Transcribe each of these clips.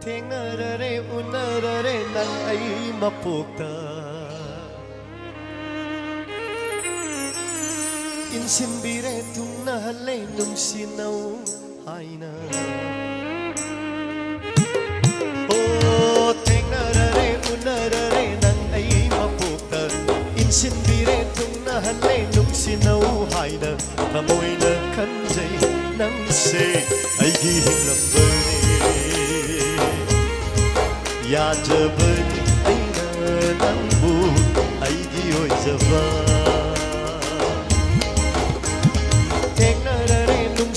ꯊꯦꯡꯅꯔꯔꯦ ꯎꯅꯔꯔꯦ ꯅꯪ ꯑꯩ ꯃꯄꯣꯛꯇ 인신비래 둥나할래 눈시나우 하이나 오 땡나라래 우나라래 난 아이 마포다 인신비래 둥나할래 눈시나우 하이나 나모이나 간제이 남세 아이기 힘남버니 야저버니 아이나 남부 아이기 오이자바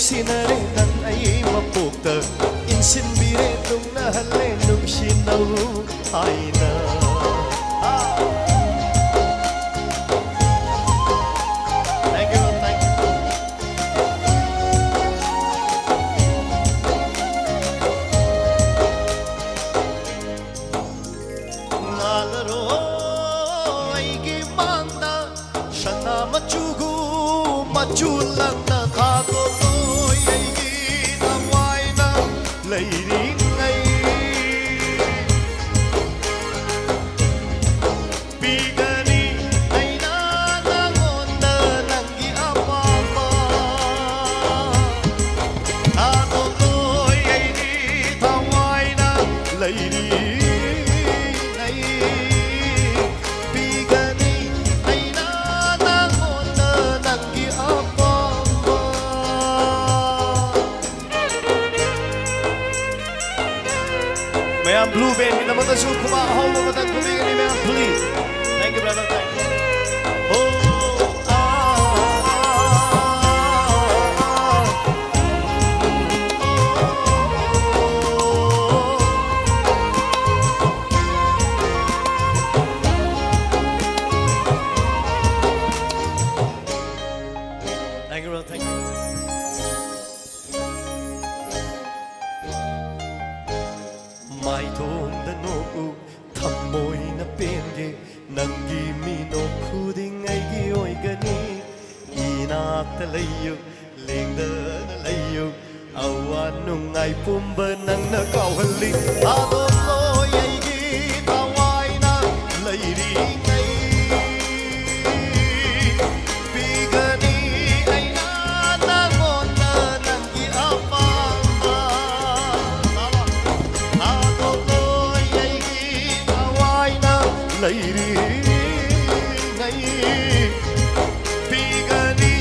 Sinare nang ay mapukta Insinbire nung nahali nung sinaw ay na Thank you, thank you Nalaro ay gimanda Siya na machugu machulang na tago Lady ngay Bigani ay nanangon na nanggi apapa Ako ko'y ay di taway na lady ngay Bigani ay nanangon na nanggi apapa May ang blue band, kita mata su kumahal mo mata kumingin ni may ang please. Thank you brother, thank you. Thank you brother, thank you. Mai thôn đã nô u thầm môi na penge nangi mi no khuding ai gi oi gani ina ta layu leng da na layu awan nung ai pumba nang na kau hali adon loi ai gi tawai na lairi ngai bigani ai na nangon na nangi apa Lady ngay Bigani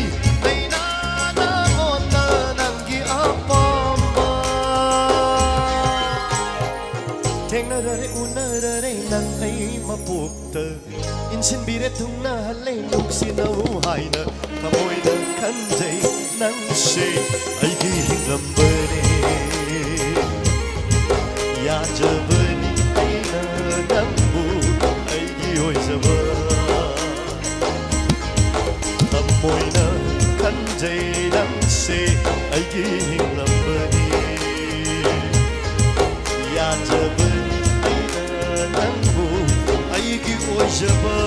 ay nanangon na nanggi apamba Tengnarare unarare nang ay mapukta Insinbire tung nahalay nung sinauhay na Kamoy ng kanjay ng shay ay gihing lambari Yajabani ay nanambu Ôi giờ vơ Tâm môi nơ khăn dây đắng xê Ai ghi hình làm bơ đi Ya giờ vơ Ai nơ nắng bù Ai ghi ôi giờ vơ